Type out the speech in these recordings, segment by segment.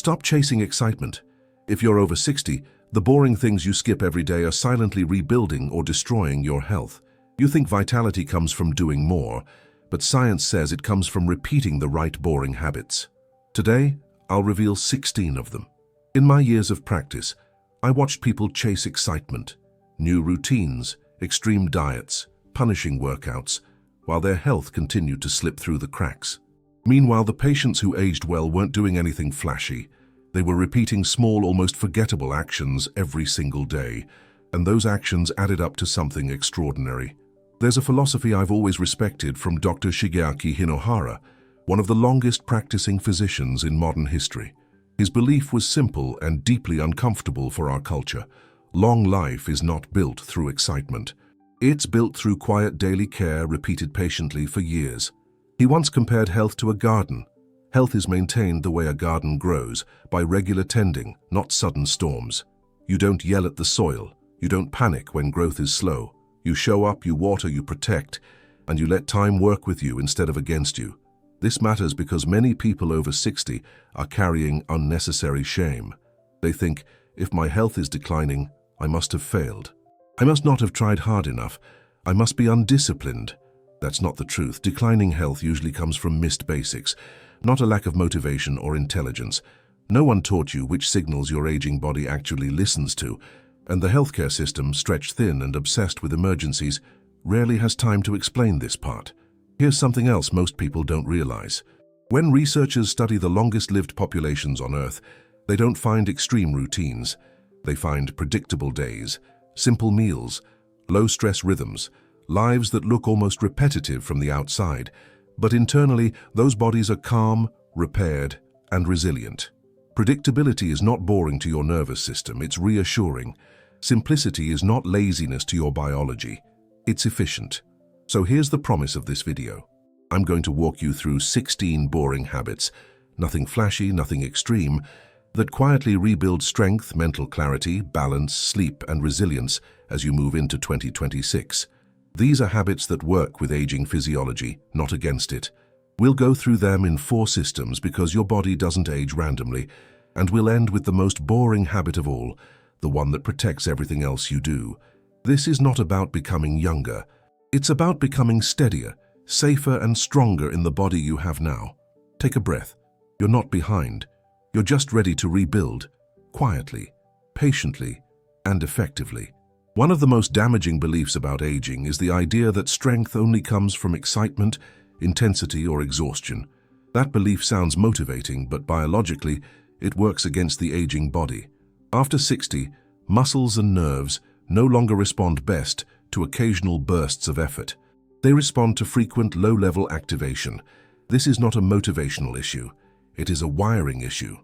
Stop chasing excitement. If you're over 60, the boring things you skip every day are silently rebuilding or destroying your health. You think vitality comes from doing more, but science says it comes from repeating the right boring habits. Today, I'll reveal 16 of them. In my years of practice, I watched people chase excitement, new routines, extreme diets, punishing workouts, while their health continued to slip through the cracks. Meanwhile, the patients who aged well weren't doing anything flashy. They were repeating small, almost forgettable actions every single day, and those actions added up to something extraordinary. There's a philosophy I've always respected from Dr. Shigeaki Hinohara, one of the longest practicing physicians in modern history. His belief was simple and deeply uncomfortable for our culture. Long life is not built through excitement. It's built through quiet daily care repeated patiently for years. He once compared health to a garden. Health is maintained the way a garden grows, by regular tending, not sudden storms. You don't yell at the soil. You don't panic when growth is slow. You show up, you water, you protect, and you let time work with you instead of against you. This matters because many people over 60 are carrying unnecessary shame. They think, if my health is declining, I must have failed. I must not have tried hard enough. I must be undisciplined. That's not the truth. Declining health usually comes from missed basics, not a lack of motivation or intelligence. No one taught you which signals your aging body actually listens to, and the healthcare system, stretched thin and obsessed with emergencies, rarely has time to explain this part. Here's something else most people don't realize. When researchers study the longest-lived populations on Earth, they don't find extreme routines. They find predictable days, simple meals, low-stress rhythms, lives that look almost repetitive from the outside, but internally those bodies are calm, repaired, and resilient. Predictability is not boring to your nervous system, it's reassuring. Simplicity is not laziness to your biology, it's efficient. So here's the promise of this video. I'm going to walk you through 16 boring habits, nothing flashy, nothing extreme, that quietly rebuild strength, mental clarity, balance, sleep, and resilience as you move into 2026. These are habits that work with aging physiology, not against it. We'll go through them in 4 systems because your body doesn't age randomly, and we'll end with the most boring habit of all, the one that protects everything else you do. This is not about becoming younger. It's about becoming steadier, safer, and stronger in the body you have now. Take a breath. You're not behind. You're just ready to rebuild, quietly, patiently, and effectively. One of the most damaging beliefs about aging is the idea that strength only comes from excitement, intensity, or exhaustion. That belief sounds motivating, but biologically, it works against the aging body. After 60, muscles and nerves no longer respond best to occasional bursts of effort. They respond to frequent low-level activation. This is not a motivational issue. It is a wiring issue.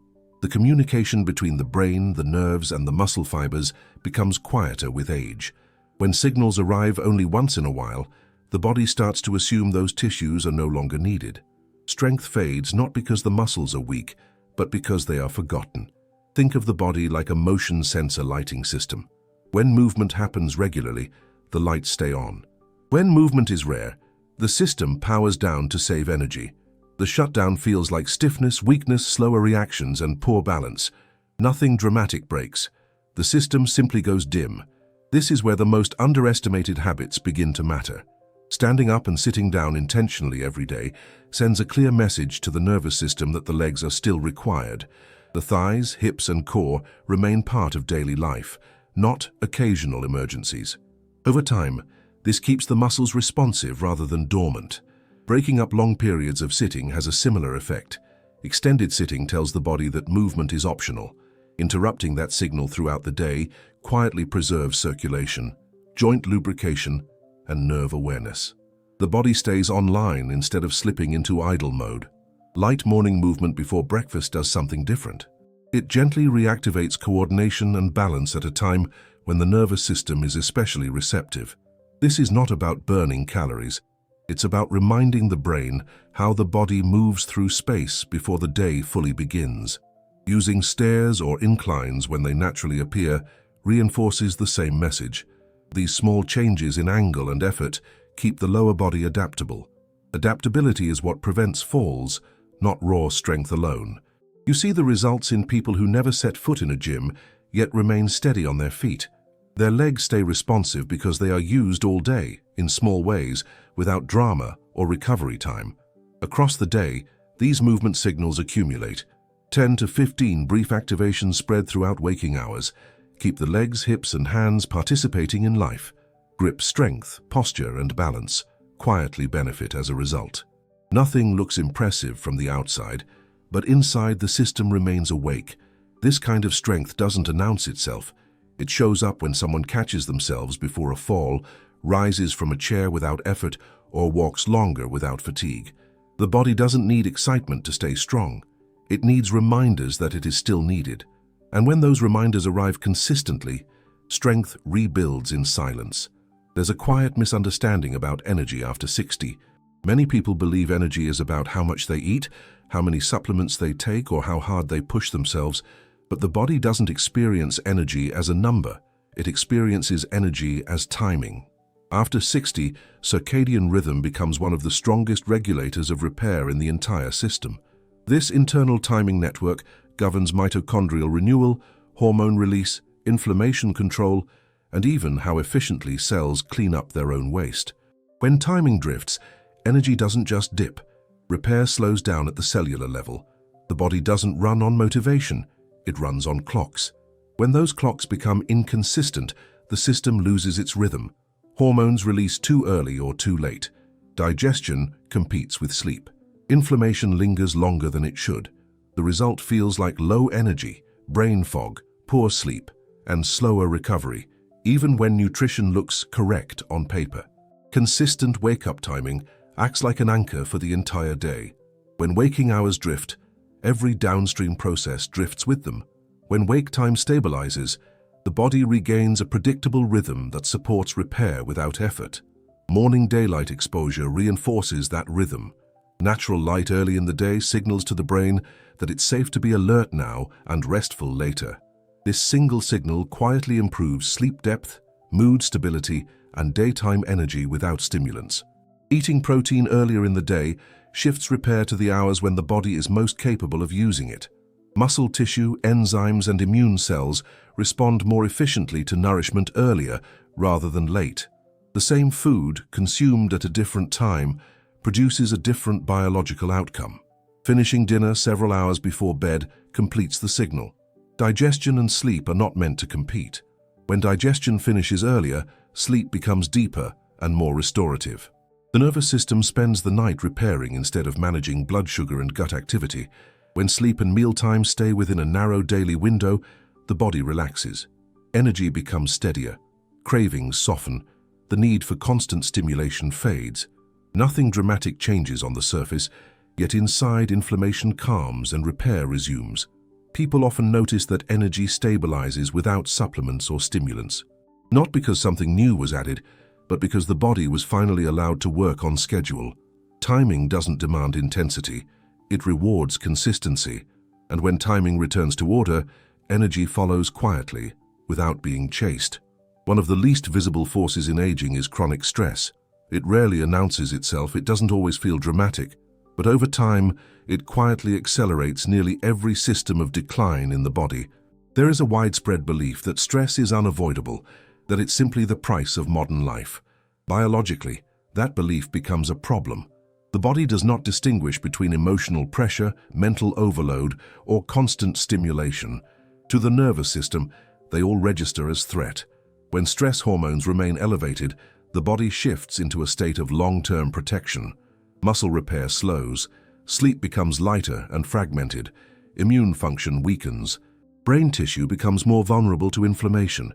The communication between the brain, the nerves, and the muscle fibers becomes quieter with age. When signals arrive only once in a while, the body starts to assume those tissues are no longer needed. Strength fades not because the muscles are weak, but because they are forgotten. Think of the body like a motion sensor lighting system. When movement happens regularly, the lights stay on. When movement is rare, the system powers down to save energy. The shutdown feels like stiffness, weakness, slower reactions, and poor balance. Nothing dramatic breaks. The system simply goes dim. This is where the most underestimated habits begin to matter. Standing up and sitting down intentionally every day sends a clear message to the nervous system that the legs are still required. The thighs, hips, and core remain part of daily life, not occasional emergencies. Over time, this keeps the muscles responsive rather than dormant. Breaking up long periods of sitting has a similar effect. Extended sitting tells the body that movement is optional. Interrupting that signal throughout the day quietly preserves circulation, joint lubrication, and nerve awareness. The body stays online instead of slipping into idle mode. Light morning movement before breakfast does something different. It gently reactivates coordination and balance at a time when the nervous system is especially receptive. This is not about burning calories. It's about reminding the brain how the body moves through space before the day fully begins. Using stairs or inclines when they naturally appear reinforces the same message. These small changes in angle and effort keep the lower body adaptable. Adaptability is what prevents falls, not raw strength alone. You see the results in people who never set foot in a gym, yet remain steady on their feet. Their legs stay responsive because they are used all day, in small ways, without drama or recovery time. Across the day, these movement signals accumulate. 10 to 15 brief activations spread throughout waking hours keep the legs, hips, and hands participating in life. Grip strength, posture, and balance quietly benefit as a result. Nothing looks impressive from the outside, but inside the system remains awake. This kind of strength doesn't announce itself. It shows up when someone catches themselves before a fall, rises from a chair without effort, or walks longer without fatigue. The body doesn't need excitement to stay strong. It needs reminders that it is still needed. And when those reminders arrive consistently, strength rebuilds in silence. There's a quiet misunderstanding about energy after 60. Many people believe energy is about how much they eat, how many supplements they take, or how hard they push themselves. But the body doesn't experience energy as a number. It experiences energy as timing. After 60, circadian rhythm becomes one of the strongest regulators of repair in the entire system. This internal timing network governs mitochondrial renewal, hormone release, inflammation control, and even how efficiently cells clean up their own waste. When timing drifts, energy doesn't just dip. Repair slows down at the cellular level. The body doesn't run on motivation. It runs on clocks. When those clocks become inconsistent, the system loses its rhythm. Hormones release too early or too late. Digestion competes with sleep. Inflammation lingers longer than it should. The result feels like low energy, brain fog, poor sleep, and slower recovery, even when nutrition looks correct on paper. Consistent wake-up timing acts like an anchor for the entire day. When waking hours drift, every downstream process drifts with them. When wake time stabilizes, the body regains a predictable rhythm that supports repair without effort. Morning daylight exposure reinforces that rhythm. Natural light early in the day signals to the brain that it's safe to be alert now and restful later. This single signal quietly improves sleep depth, mood stability, and daytime energy without stimulants. Eating protein earlier in the day shifts repair to the hours when the body is most capable of using it. Muscle tissue, enzymes, and immune cells respond more efficiently to nourishment earlier rather than late. The same food, consumed at a different time, produces a different biological outcome. Finishing dinner several hours before bed completes the signal. Digestion and sleep are not meant to compete. When digestion finishes earlier, sleep becomes deeper and more restorative. The nervous system spends the night repairing instead of managing blood sugar and gut activity. When sleep and mealtime stay within a narrow daily window, the body relaxes. Energy becomes steadier. Cravings soften. The need for constant stimulation fades. Nothing dramatic changes on the surface, yet inside inflammation calms and repair resumes. People often notice that energy stabilizes without supplements or stimulants. Not because something new was added, but because the body was finally allowed to work on schedule. Timing doesn't demand intensity. It rewards consistency. And when timing returns to order, energy follows quietly, without being chased. One of the least visible forces in aging is chronic stress. It rarely announces itself, it doesn't always feel dramatic, but over time, it quietly accelerates nearly every system of decline in the body. There is a widespread belief that stress is unavoidable, that it's simply the price of modern life. Biologically, that belief becomes a problem. The body does not distinguish between emotional pressure, mental overload, or constant stimulation. To the nervous system, they all register as threat. When stress hormones remain elevated, the body shifts into a state of long-term protection. Muscle repair slows, sleep becomes lighter and fragmented, immune function weakens, brain tissue becomes more vulnerable to inflammation.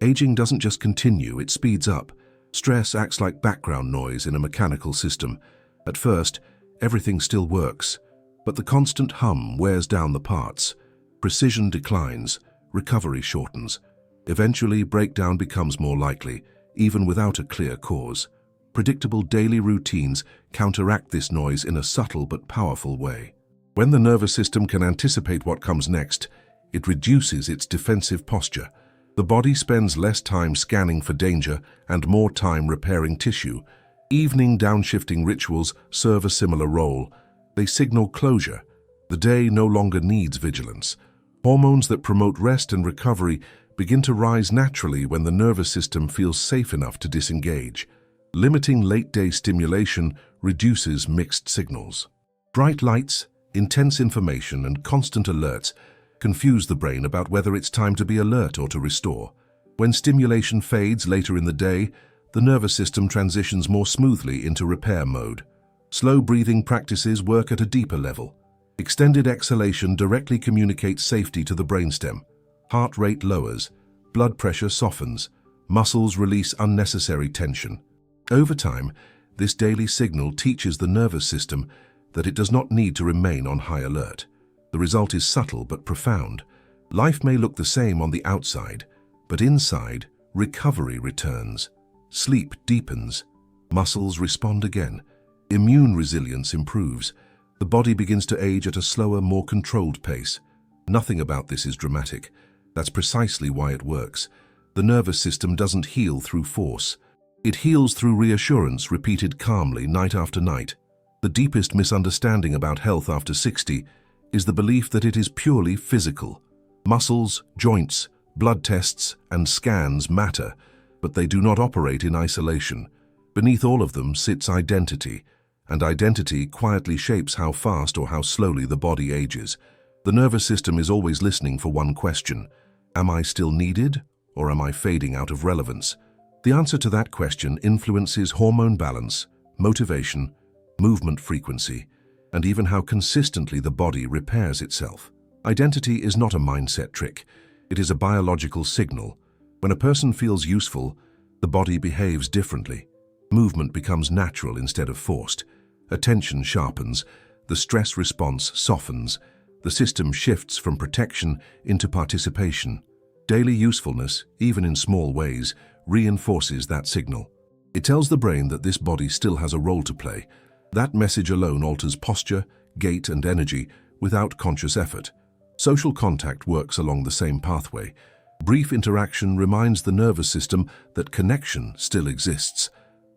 Aging doesn't just continue, it speeds up. Stress acts like background noise in a mechanical system. At first, everything still works, but the constant hum wears down the parts. Precision declines, recovery shortens. Eventually, breakdown becomes more likely, even without a clear cause. Predictable daily routines counteract this noise in a subtle but powerful way. When the nervous system can anticipate what comes next, it reduces its defensive posture. The body spends less time scanning for danger and more time repairing tissue. Evening downshifting rituals serve a similar role. They signal closure. The day no longer needs vigilance. Hormones that promote rest and recovery begin to rise naturally when the nervous system feels safe enough to disengage. Limiting late-day stimulation reduces mixed signals. Bright lights, intense information, and constant alerts confuse the brain about whether it's time to be alert or to restore. When stimulation fades later in the day, the nervous system transitions more smoothly into repair mode. Slow breathing practices work at a deeper level. Extended exhalation directly communicates safety to the brainstem. Heart rate lowers, blood pressure softens, muscles release unnecessary tension. Over time, this daily signal teaches the nervous system that it does not need to remain on high alert. The result is subtle but profound. Life may look the same on the outside, but inside, recovery returns. Sleep deepens. Muscles respond again. Immune resilience improves. The body begins to age at a slower, more controlled pace. Nothing about this is dramatic. That's precisely why it works. The nervous system doesn't heal through force. It heals through reassurance repeated calmly night after night. The deepest misunderstanding about health after 60 is the belief that it is purely physical. Muscles, joints, blood tests, and scans matter, but they do not operate in isolation. Beneath all of them sits identity, and identity quietly shapes how fast or how slowly the body ages. The nervous system is always listening for one question: am I still needed, or am I fading out of relevance? The answer to that question influences hormone balance, motivation, movement frequency, and even how consistently the body repairs itself. Identity is not a mindset trick. It is a biological signal. When a person feels useful, the body behaves differently. Movement becomes natural instead of forced. Attention sharpens. The stress response softens. The system shifts from protection into participation. Daily usefulness, even in small ways, reinforces that signal. It tells the brain that this body still has a role to play. That message alone alters posture, gait, and energy without conscious effort. Social contact works along the same pathway. Brief interaction reminds the nervous system that connection still exists.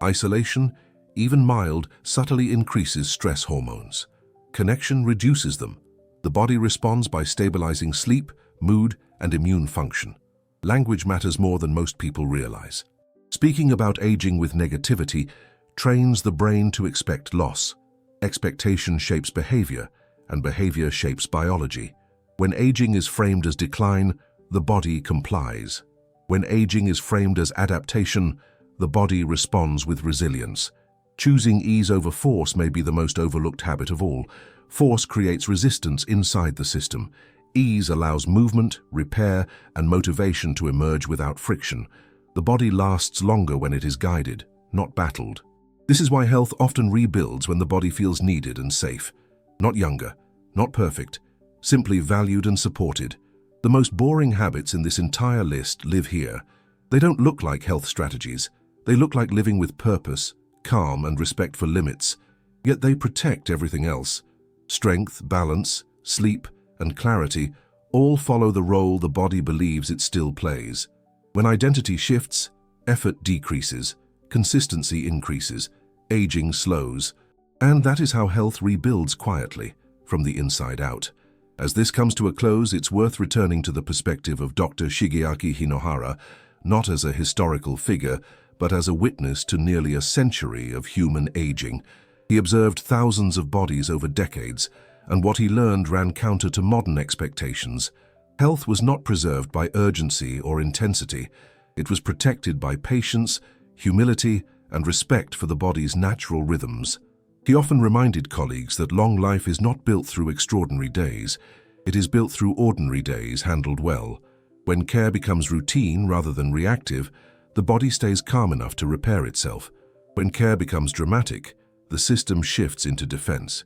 Isolation, even mild, subtly increases stress hormones. Connection reduces them. The body responds by stabilizing sleep, mood, and immune function. Language matters more than most people realize. Speaking about aging with negativity trains the brain to expect loss. Expectation shapes behavior, and behavior shapes biology. When aging is framed as decline, the body complies. When aging is framed as adaptation, the body responds with resilience. Choosing ease over force may be the most overlooked habit of all. Force creates resistance inside the system. Ease allows movement, repair, and motivation to emerge without friction. The body lasts longer when it is guided, not battled. This is why health often rebuilds when the body feels needed and safe. Not younger, not perfect, simply valued and supported. The most boring habits in this entire list live here. They don't look like health strategies. They look like living with purpose, calm, and respect for limits. Yet they protect everything else. Strength, balance, sleep, and clarity all follow the role the body believes it still plays. When identity shifts, effort decreases, consistency increases, aging slows, and that is how health rebuilds quietly, from the inside out. As this comes to a close, it's worth returning to the perspective of Dr. Shigeaki Hinohara, not as a historical figure, but as a witness to nearly a century of human aging. He observed thousands of bodies over decades, and what he learned ran counter to modern expectations. Health was not preserved by urgency or intensity. It was protected by patience, humility, and respect for the body's natural rhythms. He often reminded colleagues that long life is not built through extraordinary days. It is built through ordinary days handled well. When care becomes routine rather than reactive, the body stays calm enough to repair itself. When care becomes dramatic, the system shifts into defense.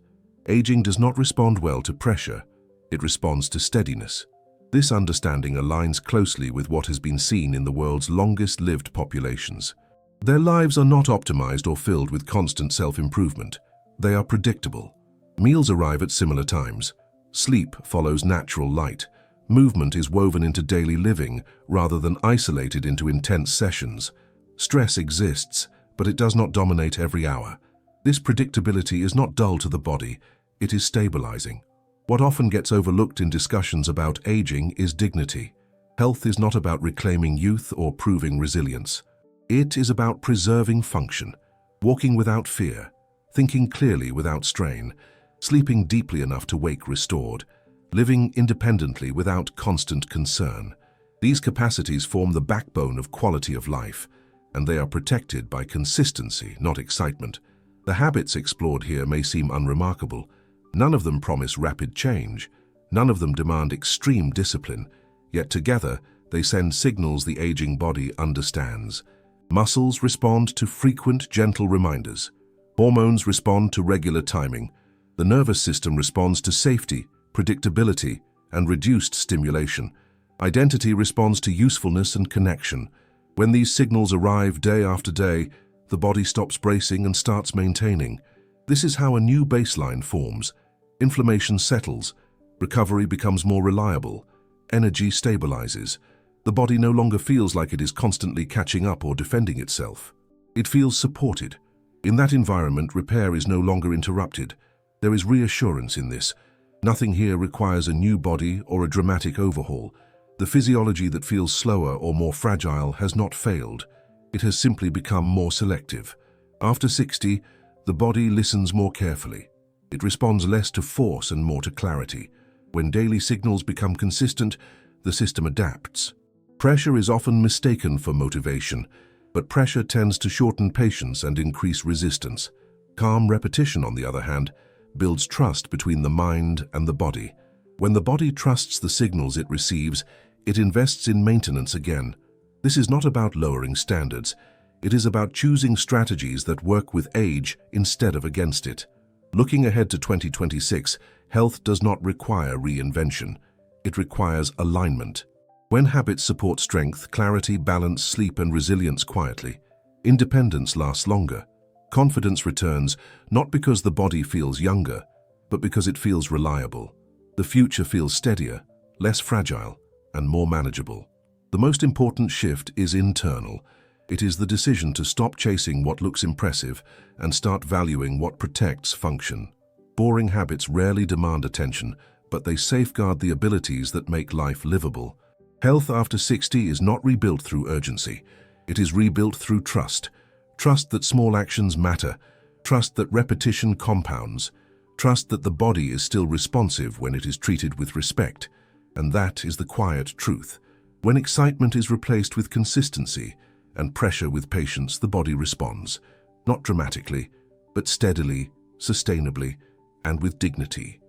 Aging does not respond well to pressure. It responds to steadiness. This understanding aligns closely with what has been seen in the world's longest-lived populations. Their lives are not optimized or filled with constant self-improvement. They are predictable. Meals arrive at similar times. Sleep follows natural light. Movement is woven into daily living rather than isolated into intense sessions. Stress exists, but it does not dominate every hour. This predictability is not dull to the body, it is stabilizing. What often gets overlooked in discussions about aging is dignity. Health is not about reclaiming youth or proving resilience. It is about preserving function, walking without fear, thinking clearly without strain, sleeping deeply enough to wake restored, living independently without constant concern. These capacities form the backbone of quality of life, and they are protected by consistency, not excitement. The habits explored here may seem unremarkable. None of them promise rapid change. None of them demand extreme discipline. Yet together, they send signals the aging body understands. Muscles respond to frequent, gentle reminders. Hormones respond to regular timing. The nervous system responds to safety, predictability, and reduced stimulation. Identity responds to usefulness and connection. When these signals arrive day after day, the body stops bracing and starts maintaining. This is how a new baseline forms. Inflammation settles, recovery becomes more reliable, energy stabilizes. The body no longer feels like it is constantly catching up or defending itself. It feels supported. In that environment, repair is no longer interrupted. There is reassurance in this. Nothing here requires a new body or a dramatic overhaul. The physiology that feels slower or more fragile has not failed. It has simply become more selective. After 60, the body listens more carefully. It responds less to force and more to clarity. When daily signals become consistent, the system adapts. Pressure is often mistaken for motivation, but pressure tends to shorten patience and increase resistance. Calm repetition, on the other hand, builds trust between the mind and the body. When the body trusts the signals it receives, it invests in maintenance again. This is not about lowering standards. It is about choosing strategies that work with age instead of against it. Looking ahead to 2026, health does not require reinvention. It requires alignment. When habits support strength, clarity, balance, sleep, and resilience quietly, independence lasts longer. Confidence returns not because the body feels younger, but because it feels reliable. The future feels steadier, less fragile, and more manageable. The most important shift is internal. It is the decision to stop chasing what looks impressive and start valuing what protects function. Boring habits rarely demand attention, but they safeguard the abilities that make life livable. Health after 60 is not rebuilt through urgency. It is rebuilt through trust. Trust that small actions matter. Trust that repetition compounds. Trust that the body is still responsive when it is treated with respect. And that is the quiet truth. When excitement is replaced with consistency and pressure with patience, the body responds. Not dramatically, but steadily, sustainably, and with dignity.